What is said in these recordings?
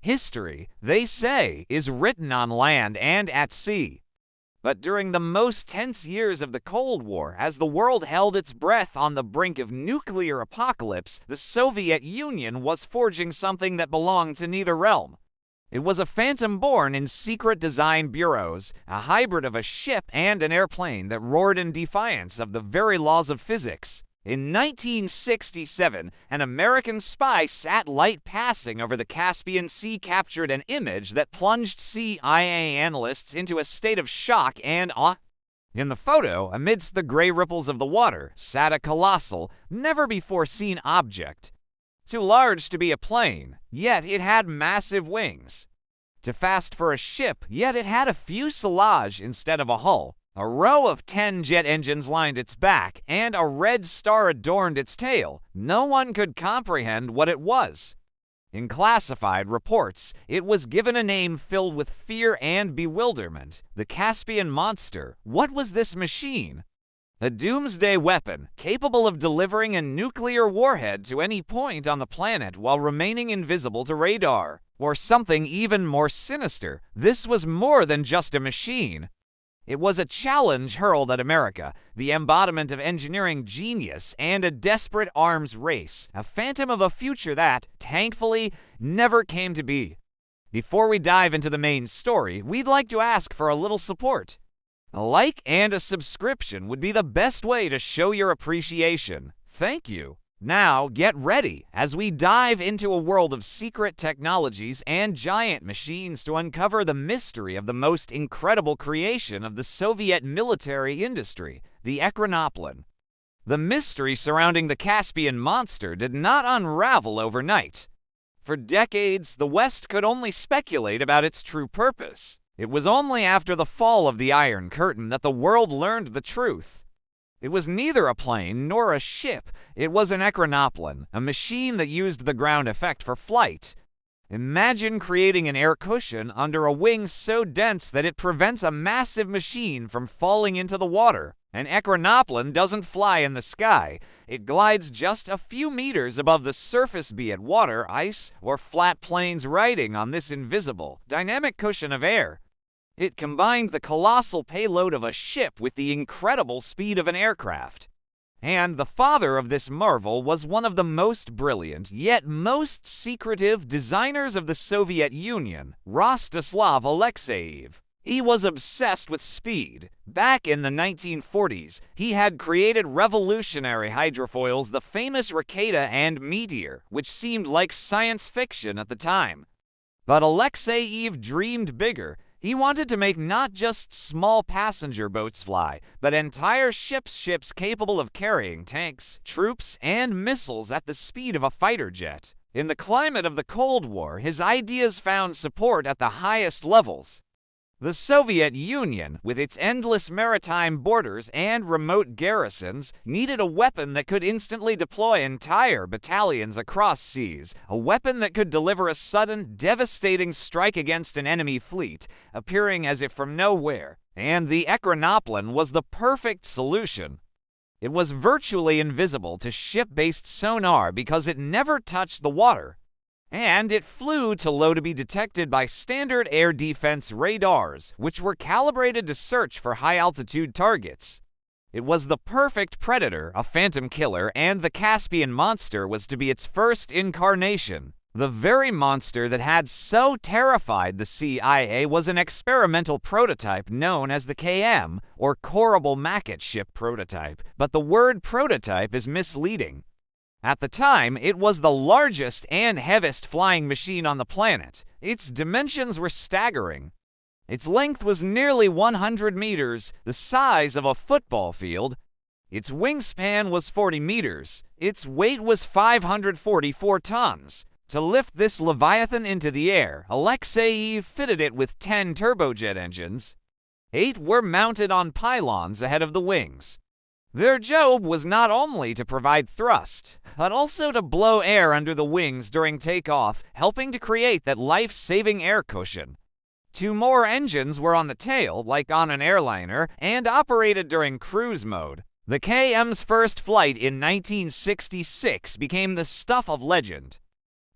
History, they say, is written on land and at sea. But during the most tense years of the Cold War, as the world held its breath on the brink of nuclear apocalypse, the Soviet Union was forging something that belonged to neither realm. It was a phantom born in secret design bureaus, a hybrid of a ship and an airplane that roared in defiance of the very laws of physics. In 1967, an American spy satellite passing over the Caspian Sea captured an image that plunged CIA analysts into a state of shock and awe. In the photo, amidst the gray ripples of the water, sat a colossal, never-before-seen object. Too large to be a plane, yet it had massive wings. Too fast for a ship, yet it had a fuselage instead of a hull. A row of 10 jet engines lined its back, and a red star adorned its tail. No one could comprehend what it was. In classified reports, it was given a name filled with fear and bewilderment: the Caspian Monster. What was this machine? A doomsday weapon, capable of delivering a nuclear warhead to any point on the planet while remaining invisible to radar. Or something even more sinister, this was more than just a machine. It was a challenge hurled at America, the embodiment of engineering genius and a desperate arms race, a phantom of a future that, thankfully, never came to be. Before we dive into the main story, we'd like to ask for a little support. A like and a subscription would be the best way to show your appreciation. Thank you. Now, get ready as we dive into a world of secret technologies and giant machines to uncover the mystery of the most incredible creation of the Soviet military industry, the Ekranoplan. The mystery surrounding the Caspian Monster did not unravel overnight. For decades, the West could only speculate about its true purpose. It was only after the fall of the Iron Curtain that the world learned the truth. It was neither a plane nor a ship. It was an Ekranoplan, a machine that used the ground effect for flight. Imagine creating an air cushion under a wing so dense that it prevents a massive machine from falling into the water. An Ekranoplan doesn't fly in the sky. It glides just a few meters above the surface, be it water, ice, or flat plains riding on this invisible, dynamic cushion of air. It combined the colossal payload of a ship with the incredible speed of an aircraft. And the father of this marvel was one of the most brilliant, yet most secretive designers of the Soviet Union, Rostislav Alexeyev. He was obsessed with speed. Back in the 1940s, he had created revolutionary hydrofoils, the famous Raketa and Meteor, which seemed like science fiction at the time. But Alexeyev dreamed bigger. He wanted to make not just small passenger boats fly, but entire ships capable of carrying tanks, troops, and missiles at the speed of a fighter jet. In the climate of the Cold War, his ideas found support at the highest levels. The Soviet Union, with its endless maritime borders and remote garrisons, needed a weapon that could instantly deploy entire battalions across seas, a weapon that could deliver a sudden, devastating strike against an enemy fleet, appearing as if from nowhere. And the Ekranoplan was the perfect solution. It was virtually invisible to ship-based sonar because it never touched the water. And it flew too low to be detected by standard air defense radars, which were calibrated to search for high-altitude targets. It was the perfect predator, a phantom killer, and the Caspian Monster was to be its first incarnation. The very monster that had so terrified the CIA was an experimental prototype known as the KM, or Korabl Maket ship prototype, but the word prototype is misleading. At the time, it was the largest and heaviest flying machine on the planet. Its dimensions were staggering. Its length was nearly 100 meters, the size of a football field. Its wingspan was 40 meters. Its weight was 544 tons. To lift this leviathan into the air, Alexeyev fitted it with 10 turbojet engines. 8 were mounted on pylons ahead of the wings. Their job was not only to provide thrust, but also to blow air under the wings during takeoff, helping to create that life-saving air cushion. 2 more engines were on the tail, like on an airliner, and operated during cruise mode. The KM's first flight in 1966 became the stuff of legend.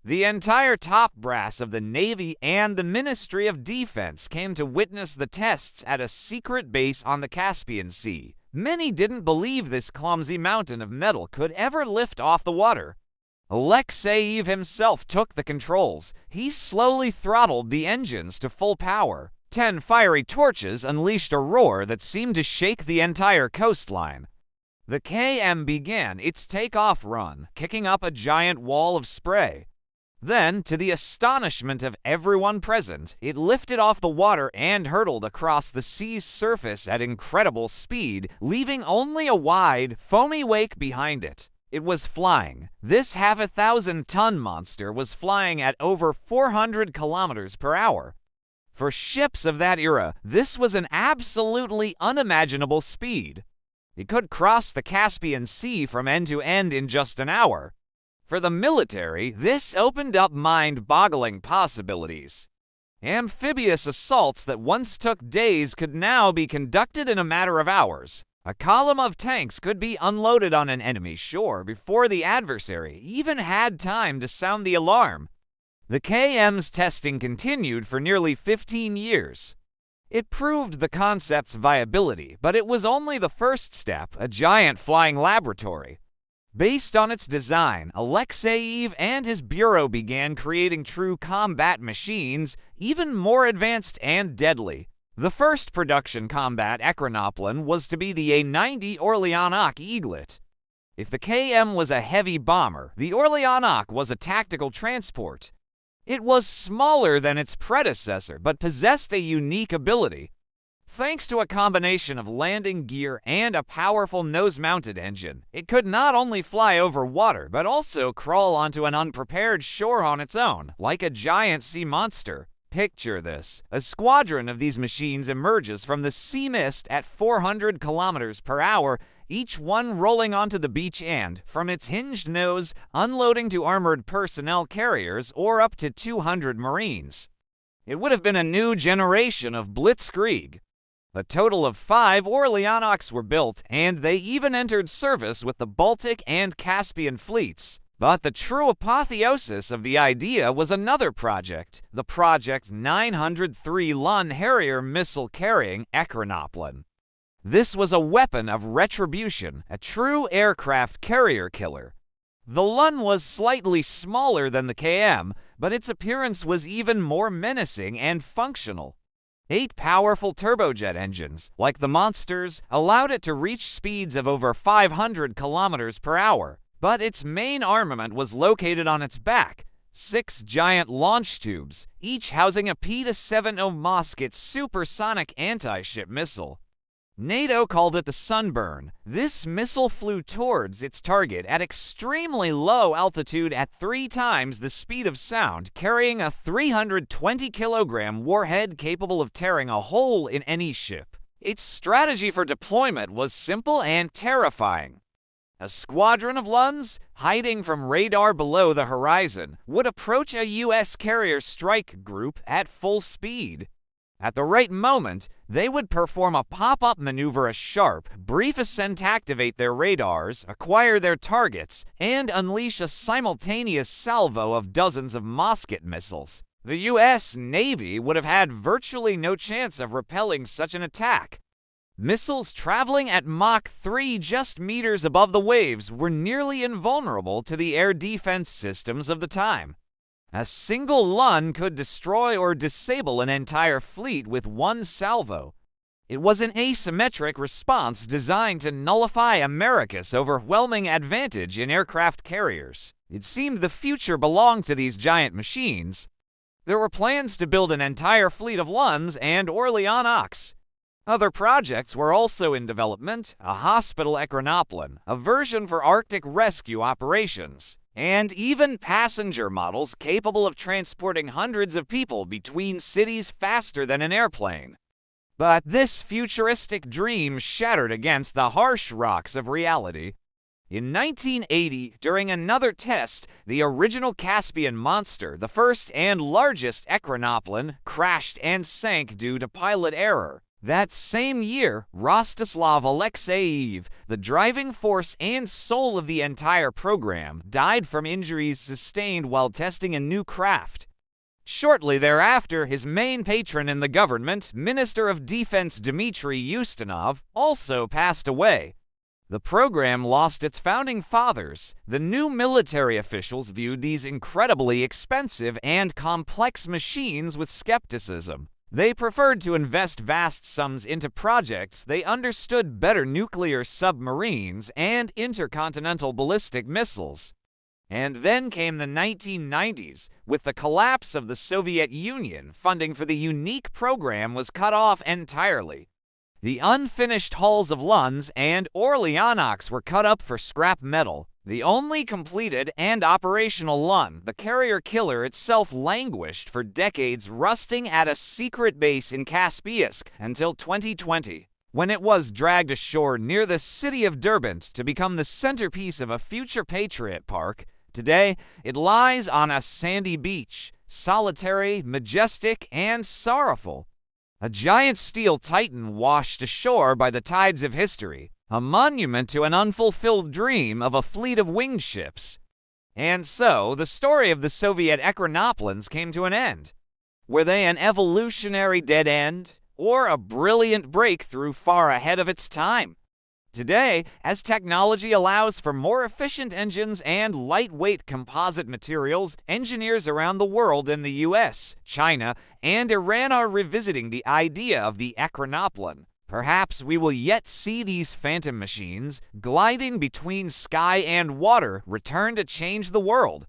The entire top brass of the Navy and the Ministry of Defense came to witness the tests at a secret base on the Caspian Sea. Many didn't believe this clumsy mountain of metal could ever lift off the water. Alexeyev himself took the controls. He slowly throttled the engines to full power. 10 fiery torches unleashed a roar that seemed to shake the entire coastline. The KM began its takeoff run, kicking up a giant wall of spray. Then, to the astonishment of everyone present, it lifted off the water and hurtled across the sea's surface at incredible speed, leaving only a wide, foamy wake behind it. It was flying. This half-a-thousand-ton monster was flying at over 400 kilometers per hour. For ships of that era, this was an absolutely unimaginable speed. It could cross the Caspian Sea from end to end in just an hour. For the military, this opened up mind-boggling possibilities. Amphibious assaults that once took days could now be conducted in a matter of hours. A column of tanks could be unloaded on an enemy shore before the adversary even had time to sound the alarm. The KM's testing continued for nearly 15 years. It proved the concept's viability, but it was only the first step, a giant flying laboratory. Based on its design, Alexeyev and his bureau began creating true combat machines, even more advanced and deadly. The first production combat Ekranoplan was to be the A-90 Orleanok Eaglet. If the KM was a heavy bomber, the Orleanok was a tactical transport. It was smaller than its predecessor, but possessed a unique ability. Thanks to a combination of landing gear and a powerful nose-mounted engine, it could not only fly over water, but also crawl onto an unprepared shore on its own, like a giant sea monster. Picture this. A squadron of these machines emerges from the sea mist at 400 kilometers per hour, each one rolling onto the beach and, from its hinged nose, unloading to armored personnel carriers or up to 200 Marines. It would have been a new generation of blitzkrieg. A total of 5 Orleanoks were built, and they even entered service with the Baltic and Caspian fleets. But the true apotheosis of the idea was another project, the Project 903 Lun Harrier missile-carrying Ekranoplan. This was a weapon of retribution, a true aircraft carrier killer. The Lun was slightly smaller than the KM, but its appearance was even more menacing and functional. 8 powerful turbojet engines, like the Monsters, allowed it to reach speeds of over 500 kilometers per hour. But its main armament was located on its back, 6 giant launch tubes, each housing a P-70 Moskit supersonic anti-ship missile. NATO called it the Sunburn. This missile flew towards its target at extremely low altitude at 3 times the speed of sound, carrying a 320-kilogram warhead capable of tearing a hole in any ship. Its strategy for deployment was simple and terrifying. A squadron of Luns, hiding from radar below the horizon, would approach a U.S. carrier strike group at full speed. At the right moment, they would perform a pop-up maneuver, a sharp, brief ascent to activate their radars, acquire their targets, and unleash a simultaneous salvo of dozens of Moskit missiles. The U.S. Navy would have had virtually no chance of repelling such an attack. Missiles traveling at Mach 3 just meters above the waves were nearly invulnerable to the air defense systems of the time. A single Lun could destroy or disable an entire fleet with one salvo. It was an asymmetric response designed to nullify America's overwhelming advantage in aircraft carriers. It seemed the future belonged to these giant machines. There were plans to build an entire fleet of Luns and Orleanoks. Other projects were also in development: a hospital Ekranoplan, a version for Arctic rescue operations, and even passenger models capable of transporting hundreds of people between cities faster than an airplane. But this futuristic dream shattered against the harsh rocks of reality. In 1980, during another test, the original Caspian Monster, the first and largest Ekranoplan, crashed and sank due to pilot error. That same year, Rostislav Alexeyev, the driving force and soul of the entire program, died from injuries sustained while testing a new craft. Shortly thereafter, his main patron in the government, Minister of Defense Dmitry Ustinov, also passed away. The program lost its founding fathers. The new military officials viewed these incredibly expensive and complex machines with skepticism. They preferred to invest vast sums into projects they understood better: nuclear submarines and intercontinental ballistic missiles. And then came the 1990s. With the collapse of the Soviet Union, funding for the unique program was cut off entirely. The unfinished hulls of Luns and Orleanox were cut up for scrap metal. The only completed and operational Lun, the carrier killer itself, languished for decades, rusting at a secret base in Caspian until 2020, when it was dragged ashore near the city of Derbent to become the centerpiece of a future Patriot Park. Today, it lies on a sandy beach, solitary, majestic, and sorrowful. A giant steel titan washed ashore by the tides of history, a monument to an unfulfilled dream of a fleet of winged ships. And so, the story of the Soviet Ekranoplans came to an end. Were they an evolutionary dead end, or a brilliant breakthrough far ahead of its time? Today, as technology allows for more efficient engines and lightweight composite materials, engineers around the world in the US, China, and Iran are revisiting the idea of the Ekranoplan. Perhaps we will yet see these phantom machines, gliding between sky and water, return to change the world.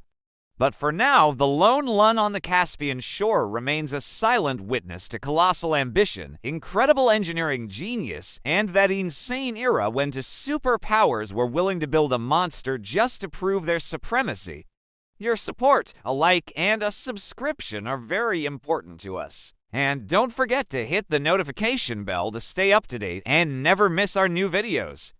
But for now, the lone Lun on the Caspian shore remains a silent witness to colossal ambition, incredible engineering genius, and that insane era when two superpowers were willing to build a monster just to prove their supremacy. Your support, a like, and a subscription are very important to us. And don't forget to hit the notification bell to stay up to date and never miss our new videos.